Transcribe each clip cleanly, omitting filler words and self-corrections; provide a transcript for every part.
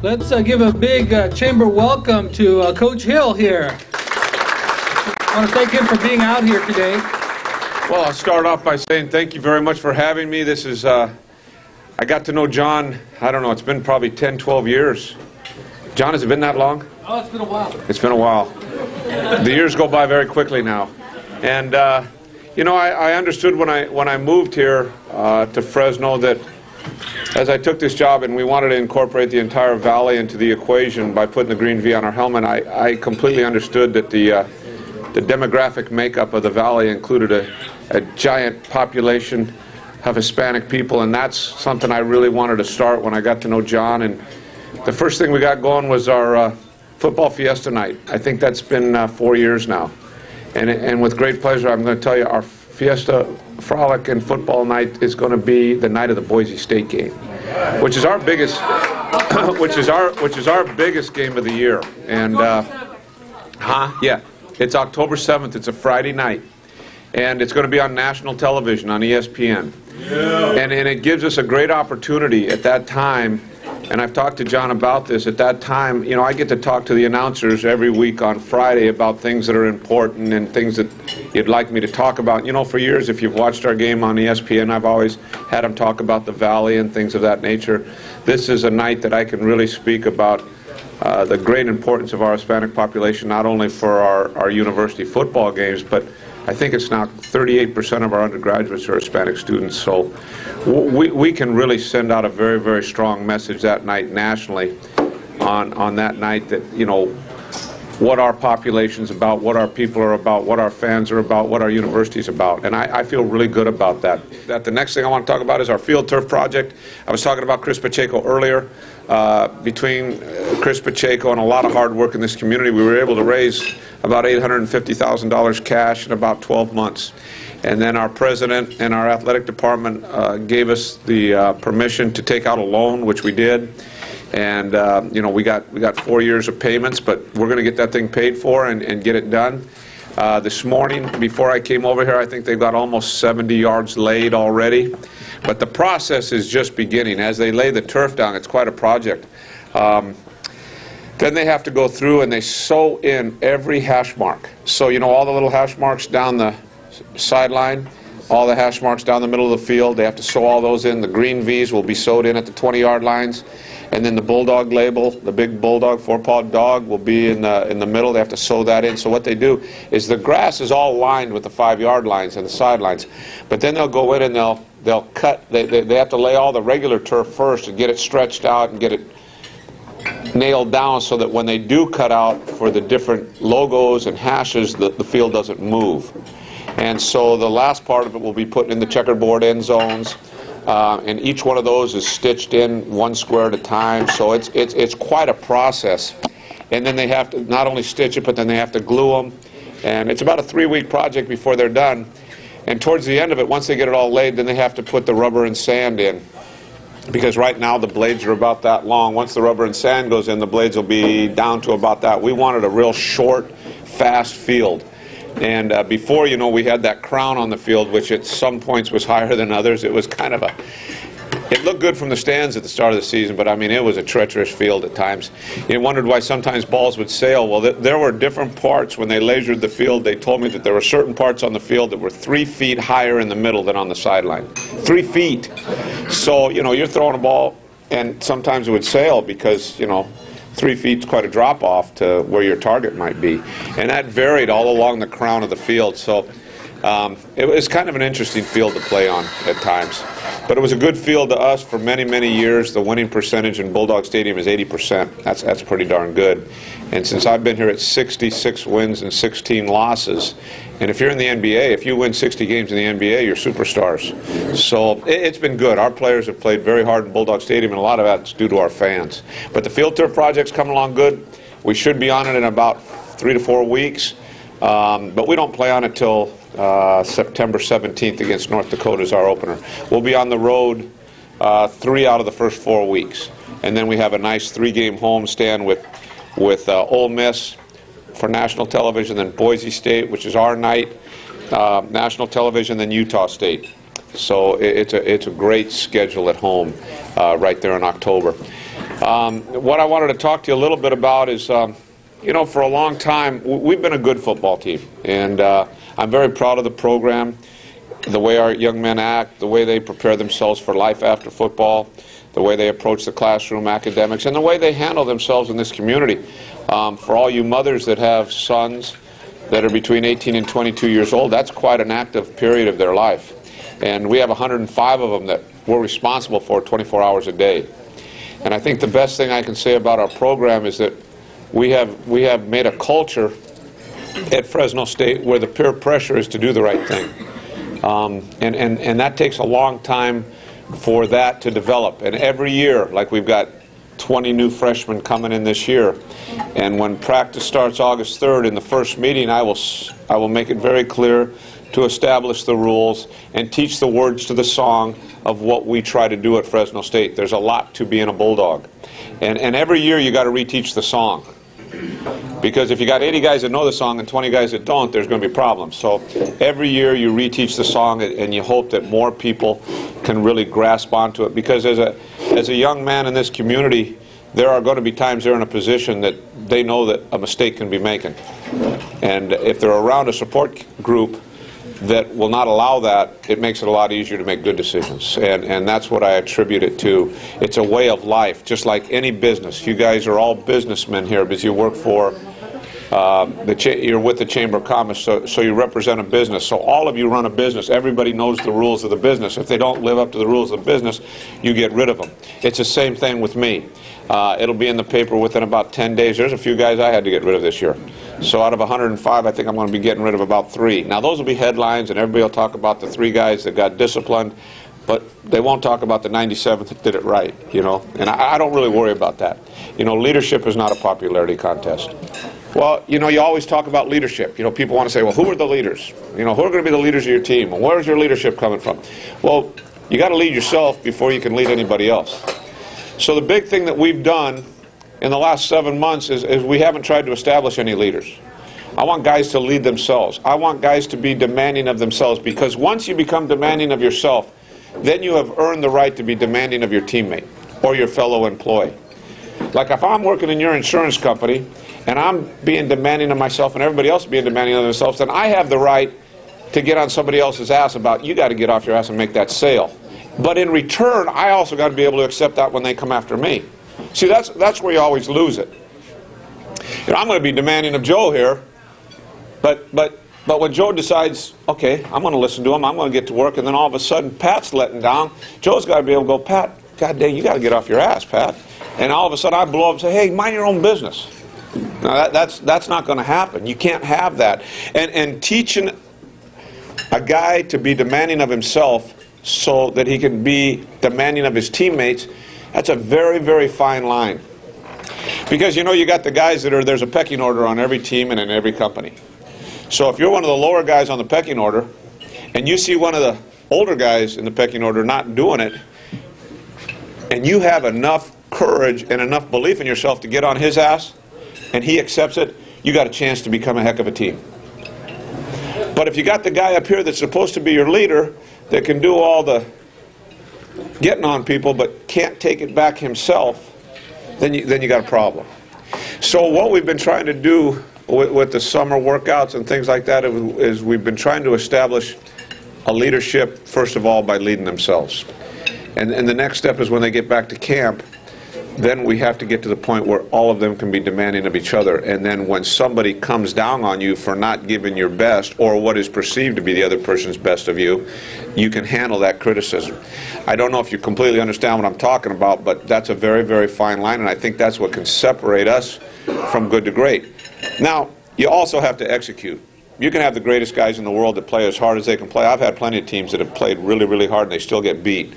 Let's give a big chamber welcome to Coach Hill here. I want to thank him for being out here today. Well, I'll start off by saying thank you very much for having me. This is, I got to know John, I don't know, it's been probably 10, 12 years. John, has it been that long? Oh, it's been a while. It's been a while. The years go by very quickly now. And, you know, I understood when I moved here to Fresno that as I took this job and we wanted to incorporate the entire valley into the equation by putting the green V on our helmet, I completely understood that the demographic makeup of the valley included a giant population of Hispanic people, and that's something I really wanted to start when I got to know John. And the first thing we got going was our football fiesta night. I think that's been 4 years now. And with great pleasure, I'm going to tell you our Fiesta Frolic and Football Night is going to be the night of the Boise State game, which is our biggest, which is our biggest game of the year. And yeah, it's October 7th. It's a Friday night, and it's going to be on national television on ESPN. Yeah. And it gives us a great opportunity at that time. And I've talked to John about this. At that time, you know, I get to talk to the announcers every week on Friday about things that are important and things that you'd like me to talk about. You know, for years, if you've watched our game on ESPN, I've always had them talk about the Valley and things of that nature. This is a night that I can really speak about the great importance of our Hispanic population, not only for our university football games, but I think it's now 38% of our undergraduates are Hispanic students. So we can really send out a very, very strong message that night nationally on that night that, you know, what our population's about, what our people are about, what our fans are about, what our university's about. And I feel really good about that. The next thing I want to talk about is our field turf project. I was talking about Chris Pacheco earlier. Between Chris Pacheco and a lot of hard work in this community, we were able to raise about $850,000 cash in about 12 months. And then our president and our athletic department gave us the permission to take out a loan, which we did. And you know, we got 4 years of payments, but we're going to get that thing paid for and get it done. This morning, before I came over here, I think they've got almost 70 yards laid already. But the process is just beginning. As they lay the turf down, it's quite a project. Then they have to go through and they sew in every hash mark. So, you know, all the little hash marks down the sideline, all the hash marks down the middle of the field, they have to sew all those in. The green V's will be sewed in at the 20-yard lines. And then the bulldog label, the big bulldog, four-pawed dog, will be in the middle. They have to sew that in. So what they do is the grass is all lined with the 5-yard lines and the sidelines. But then they'll go in and they'll cut. They have to lay all the regular turf first and get it stretched out and get it nailed down so that when they do cut out for the different logos and hashes, the field doesn't move. And so the last part of it will be put in the checkerboard end zones. And each one of those is stitched in 1 square at a time, so it's quite a process. And then they have to not only stitch it, but then they have to glue them. And it's about a 3-week project before they're done. And towards the end of it, once they get it all laid, then they have to put the rubber and sand in. Because right now the blades are about that long. Once the rubber and sand goes in, the blades will be down to about that. We wanted a real short, fast field. And before, you know, we had that crown on the field, which at some points was higher than others. It was kind of it looked good from the stands at the start of the season, but I mean, it was a treacherous field at times. You wondered why sometimes balls would sail. Well, there were different parts when they lasered the field. They told me that there were certain parts on the field that were 3 feet higher in the middle than on the sideline. 3 feet. So, you know, you're throwing a ball, and sometimes it would sail because, you know, 3 feet is quite a drop off to where your target might be. And that varied all along the crown of the field. So it was kind of an interesting field to play on at times. But it was a good field to us for many, many years. The winning percentage in Bulldog Stadium is 80%. That's pretty darn good. And since I've been here, it's 66 wins and 16 losses. And if you're in the NBA, if you win 60 games in the NBA, you're superstars. So it's been good. Our players have played very hard in Bulldog Stadium, and a lot of that's due to our fans. But the field turf project's coming along good. We should be on it in about 3 to 4 weeks. But we don't play on it till September 17th against North Dakota is our opener. We'll be on the road 3 out of the first 4 weeks. And then we have a nice 3-game homestand with Ole Miss for national television, then Boise State, which is our night, national television, then Utah State. So it's a great schedule at home right there in October. What I wanted to talk to you a little bit about is, you know, for a long time, we've been a good football team. And I'm very proud of the program, the way our young men act, the way they prepare themselves for life after football, the way they approach the classroom, academics, and the way they handle themselves in this community. For all you mothers that have sons that are between 18 and 22 years old, that's quite an active period of their life. And we have 105 of them that we're responsible for 24 hours a day. And I think the best thing I can say about our program is that we have made a culture at Fresno State where the peer pressure is to do the right thing. And that takes a long time for that to develop. And every year, like we've got 20 new freshmen coming in this year. And when practice starts August 3rd, in the first meeting, I will make it very clear to establish the rules and teach the words to the song of what we try to do at Fresno State. There's a lot to being a Bulldog. And every year you got to reteach the song. Because if you got 80 guys that know the song and 20 guys that don't, there's going to be problems. So every year you reteach the song, and you hope that more people can really grasp onto it. Because as a young man in this community, there are going to be times they're in a position that they know that a mistake can be making. And if they're around a support group that will not allow that, it makes it a lot easier to make good decisions. And that's what I attribute it to. It's a way of life, just like any business. You guys are all businessmen here because you work for, you're with the Chamber of Commerce, so you represent a business. So all of you run a business. Everybody knows the rules of the business. If they don't live up to the rules of the business, you get rid of them. It's the same thing with me. It'll be in the paper within about 10 days. There's a few guys I had to get rid of this year. So out of 105, I think I'm going to be getting rid of about 3. Now those will be headlines, and everybody will talk about the 3 guys that got disciplined, but they won't talk about the 97th that did it right, you know. And I don't really worry about that. You know, leadership is not a popularity contest. Well, you know, you always talk about leadership. You know, people want to say, well, who are the leaders? You know, who are going to be the leaders of your team? And where's your leadership coming from? Well, you got to lead yourself before you can lead anybody else. So the big thing that we've done in the last 7 months is we haven't tried to establish any leaders. I want guys to lead themselves. I want guys to be demanding of themselves, because once you become demanding of yourself, then you have earned the right to be demanding of your teammate or your fellow employee. Like if I'm working in your insurance company and I'm being demanding of myself and everybody else being demanding of themselves, then I have the right to get on somebody else's ass about, you got to get off your ass and make that sale. But in return, I also got to be able to accept that when they come after me. See, that's where you always lose it. You know, I'm going to be demanding of Joe here, but when Joe decides, okay, I'm going to listen to him, I'm going to get to work, and then all of a sudden Pat's letting down, Joe's got to be able to go, Pat, God dang, you got to get off your ass, Pat. And all of a sudden I blow up and say, hey, mind your own business. Now that's not going to happen. You can't have that. And teaching a guy to be demanding of himself so that he can be demanding of his teammates, that's a very, very fine line. Because, you know, you got the guys that there's a pecking order on every team and in every company. So if you're one of the lower guys on the pecking order and you see one of the older guys in the pecking order not doing it, and you have enough courage and enough belief in yourself to get on his ass and he accepts it, you got a chance to become a heck of a team. But if you got the guy up here that's supposed to be your leader that can do all the getting on people but can't take it back himself, then you got a problem. So what we've been trying to do with the summer workouts and things like that is we've been trying to establish a leadership, first of all, by leading themselves. And the next step is when they get back to camp, then we have to get to the point where all of them can be demanding of each other. And then when somebody comes down on you for not giving your best or what is perceived to be the other person's best of you, you can handle that criticism. I don't know if you completely understand what I'm talking about, but that's a very, very fine line, and I think that's what can separate us from good to great. Now, you also have to execute. You can have the greatest guys in the world that play as hard as they can play. I've had plenty of teams that have played really, really hard and they still get beat.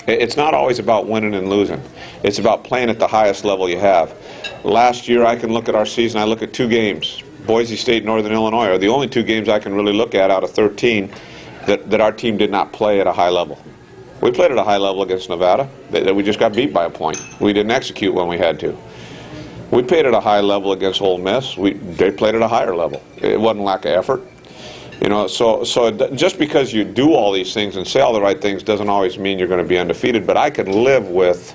It's not always about winning and losing. It's about playing at the highest level you have. Last year, I can look at our season, I look at 2 games. Boise State, Northern Illinois are the only 2 games I can really look at out of 13 that our team did not play at a high level. We played at a high level against Nevada. We just got beat by a point. We didn't execute when we had to. We played at a high level against Ole Miss. They played at a higher level. It wasn't lack of effort. You know, so just because you do all these things and say all the right things doesn't always mean you're going to be undefeated. But I can live with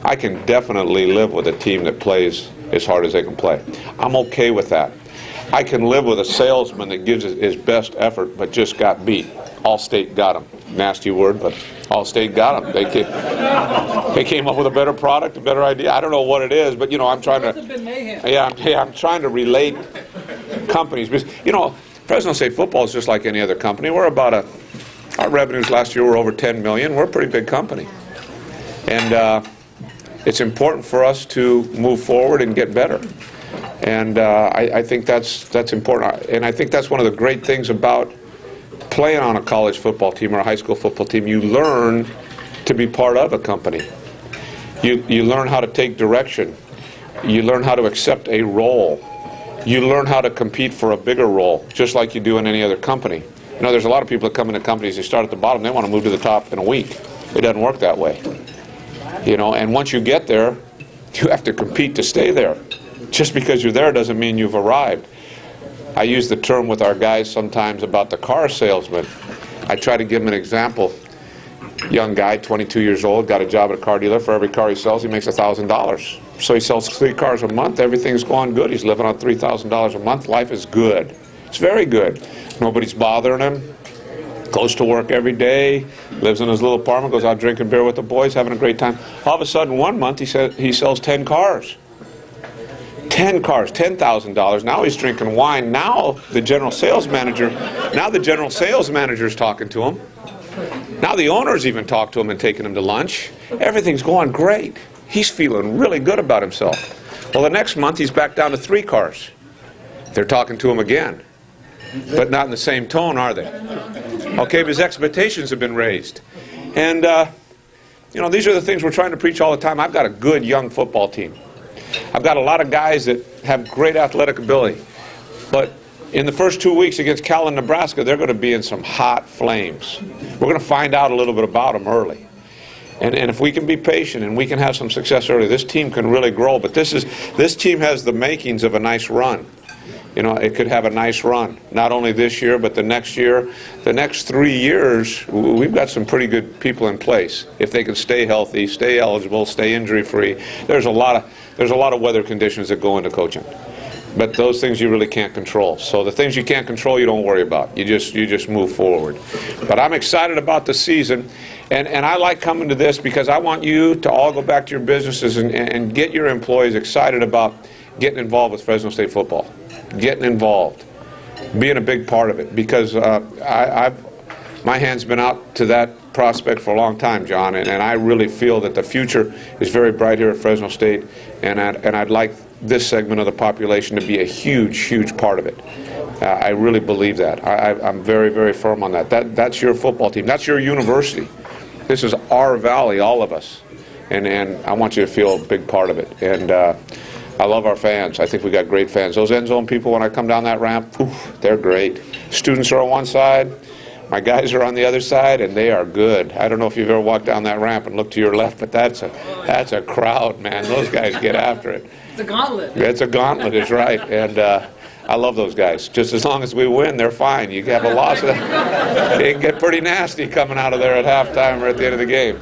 I can definitely live with a team that plays as hard as they can play. I'm okay with that. I can live with a salesman that gives his best effort but just got beat. Allstate got him. Nasty word, but Allstate got him. They came up with a better product, a better idea. I don't know what it is, but you know, I'm trying to. I'm trying to relate companies. Because, you know, Fresno State football is just like any other company. We're about our revenues last year were over 10 million. We're a pretty big company, and it's important for us to move forward and get better. And I think that's important. And I think that's one of the great things about playing on a college football team or a high school football team. You learn to be part of a company. You learn how to take direction. You learn how to accept a role. You learn how to compete for a bigger role, just like you do in any other company. You know, there's a lot of people that come into companies, they start at the bottom, they want to move to the top in a week. It doesn't work that way. You know, and once you get there, you have to compete to stay there. Just because you're there doesn't mean you've arrived. I use the term with our guys sometimes about the car salesman. I try to give them an example. Young guy, 22 years old, got a job at a car dealer. For every car he sells, he makes $1,000. So he sells 3 cars a month. Everything's going good. He's living on $3,000 a month. Life is good. It's very good. Nobody's bothering him. Goes to work every day. Lives in his little apartment. Goes out drinking beer with the boys, having a great time. All of a sudden, one month, he sells 10 cars. 10 cars, $10,000. Now he's drinking wine. Now the general sales manager is talking to him. Now the owners even talk to him and taking him to lunch. Everything's going great. He's feeling really good about himself. Well, the next month he's back down to 3 cars. They're talking to him again. But not in the same tone, are they? Okay, but his expectations have been raised. And, you know, these are the things we're trying to preach all the time. I've got a good young football team. I've got a lot of guys that have great athletic ability. But in the first 2 weeks against Cal and Nebraska, they're going to be in some hot flames. We're going to find out a little bit about them early. And if we can be patient and we can have some success early, this team can really grow. But this team has the makings of a nice run. You know, it could have a nice run. Not only this year, but the next year. The next 3 years, we've got some pretty good people in place. If they can stay healthy, stay eligible, stay injury-free. There's a lot of weather conditions that go into coaching. But those things you really can't control. So the things you can't control, you don't worry about. You just move forward. But I'm excited about the season. And I like coming to this because I want you to all go back to your businesses and get your employees excited about getting involved with Fresno State football. Getting involved. Being a big part of it. Because my hand's been out to that prospect for a long time, John. And I really feel that the future is very bright here at Fresno State. And I'd like this segment of the population to be a huge, huge part of it. I really believe that. I'm very, very firm on that. That's your football team. That's your university. This is our valley, all of us. And I want you to feel a big part of it. And I love our fans. I think we got great fans. Those end zone people, when I come down that ramp, oof, they're great. Students are on one side. My guys are on the other side, and they are good. I don't know if you've ever walked down that ramp and looked to your left, but that's a crowd, man. Those guys get after it. It's a gauntlet. It's a gauntlet, is right. And I love those guys. Just as long as we win, they're fine. You have a loss, they can get pretty nasty coming out of there at halftime or at the end of the game.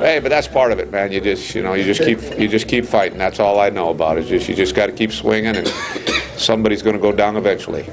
Hey, but that's part of it, man. You just keep fighting. That's all I know about. You just got to keep swinging, and somebody's going to go down eventually.